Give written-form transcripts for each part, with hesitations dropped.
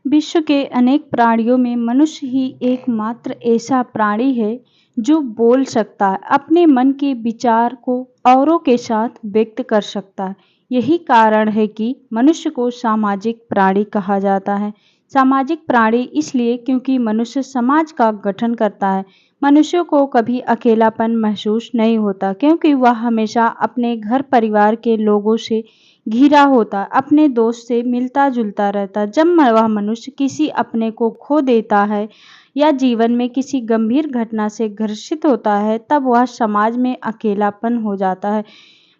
विश्व के अनेक प्राणियों में मनुष्य ही एकमात्र ऐसा प्राणी है जो बोल सकता है, अपने मन के विचार को औरों के साथ व्यक्त कर सकता है। यही कारण है कि मनुष्य को सामाजिक प्राणी कहा जाता है। सामाजिक प्राणी इसलिए क्योंकि मनुष्य समाज का गठन करता है। मनुष्य को कभी अकेलापन महसूस नहीं होता क्योंकि वह हमेशा अपने घर परिवार के लोगों से घिरा होता, अपने दोस्त से मिलता जुलता रहता। जब वह मनुष्य किसी अपने को खो देता है या जीवन में किसी गंभीर घटना से ग्रसित होता है, तब वह समाज में अकेलापन हो जाता है।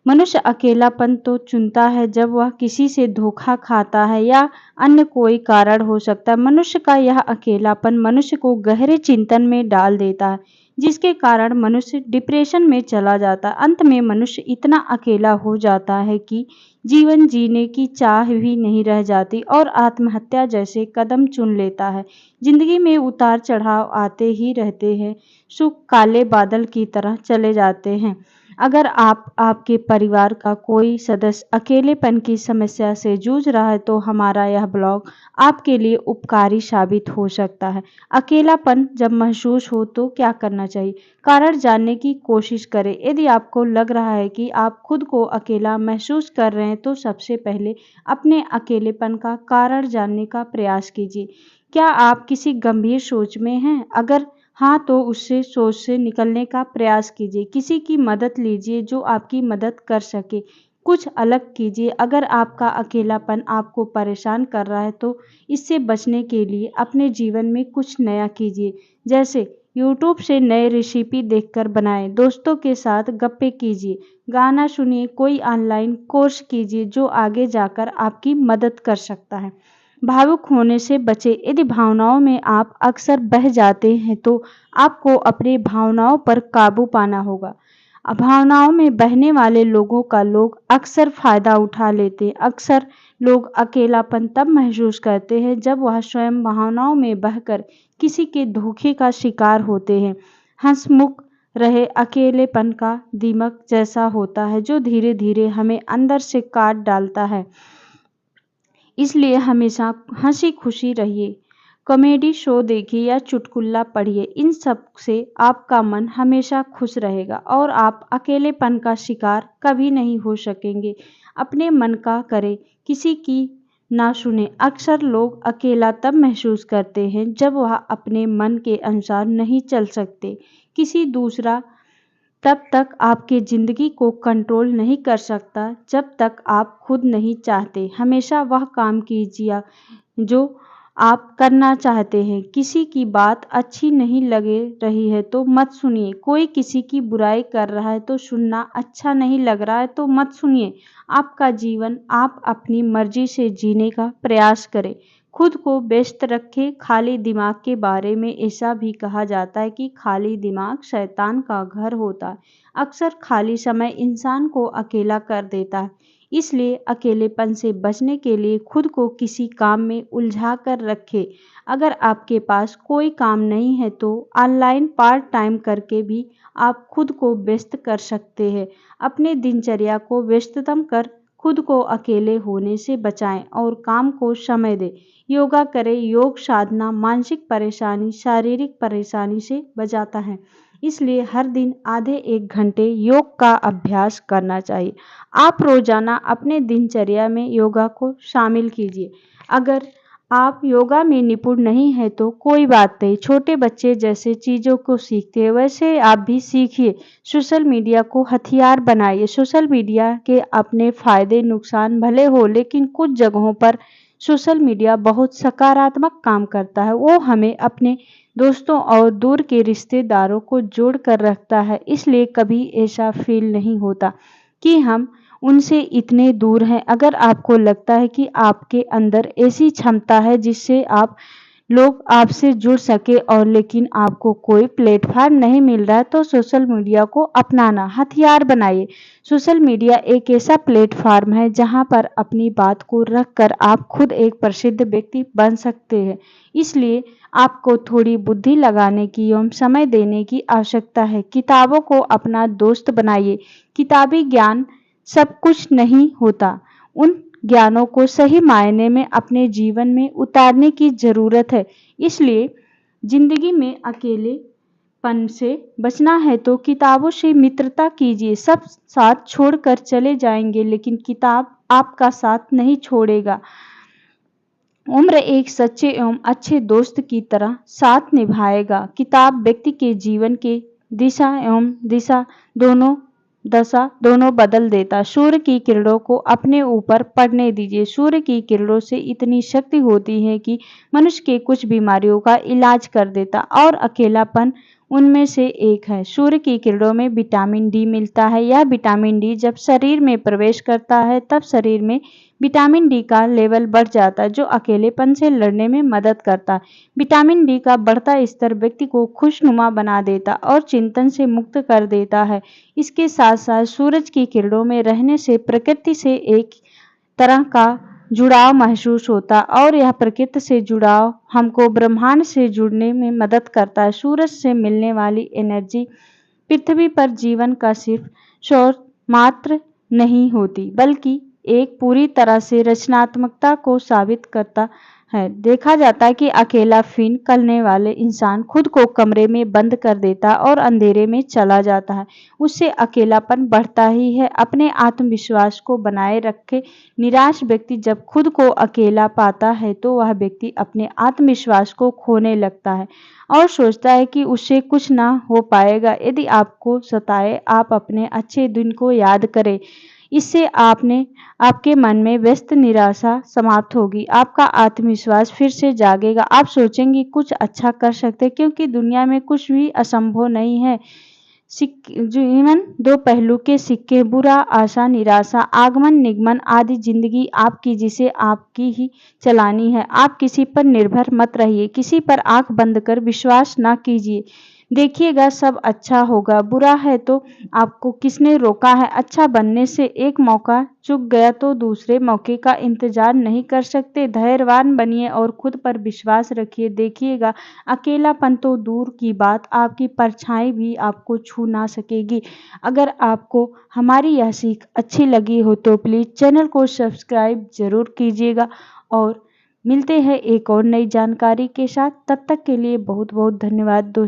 मनुष्य अकेलापन तो चुनता है जब वह किसी से धोखा खाता है या अन्य कोई कारण हो सकता है। मनुष्य का यह अकेलापन मनुष्य को गहरे चिंतन में डाल देता है, जिसके कारण मनुष्य डिप्रेशन में चला जाता है। अंत में मनुष्य इतना अकेला हो जाता है कि जीवन जीने की चाह भी नहीं रह जाती और आत्महत्या जैसे कदम चुन लेता है। जिंदगी में उतार चढ़ाव आते ही रहते हैं, सुख काले बादल की तरह चले जाते हैं। अगर आपके परिवार का कोई सदस्य अकेलेपन की समस्या से जूझ रहा है तो हमारा यह ब्लॉग आपके लिए उपकारी साबित हो सकता है। अकेलापन जब महसूस हो तो क्या करना चाहिए? कारण जानने की कोशिश करें। यदि आपको लग रहा है कि आप खुद को अकेला महसूस कर रहे हैं तो सबसे पहले अपने अकेलेपन का कारण जानने का प्रयास कीजिए। क्या आप किसी गंभीर सोच में हैं? अगर हाँ, तो उससे सोच से निकलने का प्रयास कीजिए। किसी की मदद लीजिए जो आपकी मदद कर सके। कुछ अलग कीजिए। अगर आपका अकेलापन आपको परेशान कर रहा है तो इससे बचने के लिए अपने जीवन में कुछ नया कीजिए। जैसे यूट्यूब से नए रेसिपी देखकर बनाएं, दोस्तों के साथ गप्पे कीजिए, गाना सुनिए, कोई ऑनलाइन कोर्स कीजिए जो आगे जाकर आपकी मदद कर सकता है। भावुक होने से बचें। यदि भावनाओं में आप अक्सर बह जाते हैं तो आपको अपनी भावनाओं पर काबू पाना होगा। भावनाओं में बहने वाले लोगों का लोग अक्सर फायदा उठा लेते हैं। अक्सर लोग अकेलापन तब महसूस करते हैं जब वह स्वयं भावनाओं में बहकर किसी के धोखे का शिकार होते हैं। हंसमुख रहे अकेलेपन का दीमक जैसा होता है जो धीरे धीरे हमें अंदर से काट डालता है। इसलिए हमेशा हंसी खुशी रहिए, कॉमेडी शो देखिए या चुटकुला पढ़िए। इन सब से आपका मन हमेशा खुश रहेगा और आप अकेलेपन का शिकार कभी नहीं हो सकेंगे। अपने मन का करें, किसी की ना सुने। अक्सर लोग अकेला तब महसूस करते हैं जब वह अपने मन के अनुसार नहीं चल सकते। किसी दूसरा तब तक आपकी ज़िंदगी को कंट्रोल नहीं कर सकता जब तक आप खुद नहीं चाहते। हमेशा वह काम कीजिए जो आप करना चाहते हैं। किसी की बात अच्छी नहीं लगे रही है तो मत सुनिए। कोई किसी की बुराई कर रहा है तो सुनना अच्छा नहीं लग रहा है तो मत सुनिए। आपका जीवन आप अपनी मर्जी से जीने का प्रयास करें। खुद को व्यस्त रखें। खाली दिमाग के बारे में ऐसा भी कहा जाता है कि खाली दिमाग शैतान का घर होता है। अक्सर खाली समय इंसान को अकेला कर देता है। इसलिए अकेलेपन से बचने के लिए खुद को किसी काम में उलझा कर रखें। अगर आपके पास कोई काम नहीं है तो ऑनलाइन पार्ट टाइम करके भी आप खुद को व्यस्त कर सकते हैं। अपने दिनचर्या को व्यस्ततम कर खुद को अकेले होने से बचाएं और काम को समय दें। योगा करें। योग साधना मानसिक परेशानी, शारीरिक परेशानी से बचाता है। इसलिए हर दिन आधे 1 घंटे योग का अभ्यास करना चाहिए। आप रोजाना अपने दिनचर्या में योगा को शामिल कीजिए। अगर आप योगा में निपुण नहीं हैं तो कोई बात नहीं, छोटे बच्चे जैसे चीज़ों को सीखते हैं वैसे आप भी सीखिए। सोशल मीडिया को हथियार बनाइए। सोशल मीडिया के अपने फायदे नुकसान भले हो, लेकिन कुछ जगहों पर सोशल मीडिया बहुत सकारात्मक काम करता है। वो हमें अपने दोस्तों और दूर के रिश्तेदारों को जोड़ कर रखता है। इसलिए कभी ऐसा फील नहीं होता कि हम उनसे इतने दूर हैं। अगर आपको लगता है कि आपके अंदर ऐसी क्षमता है जिससे आप लोग आपसे जुड़ सके और लेकिन आपको कोई प्लेटफॉर्म नहीं मिल रहा है तो सोशल मीडिया को अपनाना हथियार बनाइए। सोशल मीडिया एक ऐसा प्लेटफॉर्म है जहां पर अपनी बात को रखकर आप खुद एक प्रसिद्ध व्यक्ति बन सकते हैं। इसलिए आपको थोड़ी बुद्धि लगाने की एवं समय देने की आवश्यकता है। किताबों को अपना दोस्त बनाइए। किताबी ज्ञान सब कुछ नहीं होता। उन ज्ञानों को सही मायने में अपने जीवन में उतारने की ज़रूरत है। इसलिए ज़िंदगी में अकेलेपन से बचना है तो किताबों से मित्रता कीजिए। सब साथ छोड़कर चले जाएंगे लेकिन किताब आपका साथ नहीं छोड़ेगा। उम्र एक सच्चे एवं अच्छे दोस्त की तरह साथ निभाएगा। किताब व्यक्ति के जीवन के दशा दोनों बदल देता। सूर्य की किरणों को अपने ऊपर पड़ने दीजिए। सूर्य की किरणों से इतनी शक्ति होती है कि मनुष्य के कुछ बीमारियों का इलाज कर देता और अकेलापन उनमें से एक है। सूर्य की किरणों में विटामिन डी मिलता है। यह विटामिन डी जब शरीर में प्रवेश करता है तब शरीर में विटामिन डी का लेवल बढ़ जाता है जो अकेलेपन से लड़ने में मदद करता है। विटामिन डी का बढ़ता स्तर व्यक्ति को खुशनुमा बना देता और चिंतन से मुक्त कर देता है। इसके साथ साथ सूरज की किरणों में रहने से प्रकृति से एक तरह का जुड़ाव महसूस होता और यह प्रकृति से जुड़ाव हमको ब्रह्मांड से जुड़ने में मदद करता है। सूरज से मिलने वाली एनर्जी पृथ्वी पर जीवन का सिर्फ स्रोत मात्र नहीं होती बल्कि एक पूरी तरह से रचनात्मकता को साबित करता है। देखा जाता है कि अकेला फील करने वाले इंसान खुद को कमरे में बंद कर देता और अंधेरे में चला जाता है। उससे अकेलापन बढ़ता ही है। अपने आत्मविश्वास को बनाए रखे निराश व्यक्ति जब खुद को अकेला पाता है तो वह व्यक्ति अपने आत्मविश्वास को खोने लगता है और सोचता है कि उससे कुछ ना हो पाएगा। यदि आपको सताए आप अपने अच्छे दिन को याद करें। इससे आपके मन में व्यस्त निराशा समाप्त होगी। आपका आत्मविश्वास फिर से जागेगा। आप सोचेंगे कुछ अच्छा कर सकते क्योंकि दुनिया में कुछ भी असंभव नहीं है। जीवन दो पहलू के सिक्के, बुरा, आशा, निराशा, आगमन निगमन आदि जिंदगी आपकी जिसे आपकी ही चलानी है। आप किसी पर निर्भर मत रहिए। किसी पर आंख बंद कर विश्वास ना कीजिए। देखिएगा सब अच्छा होगा। बुरा है तो आपको किसने रोका है? अच्छा बनने से एक मौका चूक गया तो दूसरे मौके का इंतजार नहीं कर सकते। धैर्यवान बनिए और खुद पर विश्वास रखिए। देखिएगा अकेलापन तो दूर की बात आपकी परछाई भी आपको छू ना सकेगी। अगर आपको हमारी यह सीख अच्छी लगी हो तो प्लीज़ चैनल को सब्सक्राइब जरूर कीजिएगा और मिलते हैं एक और नई जानकारी के साथ। तब तक के लिए बहुत बहुत धन्यवाद दोस्तों।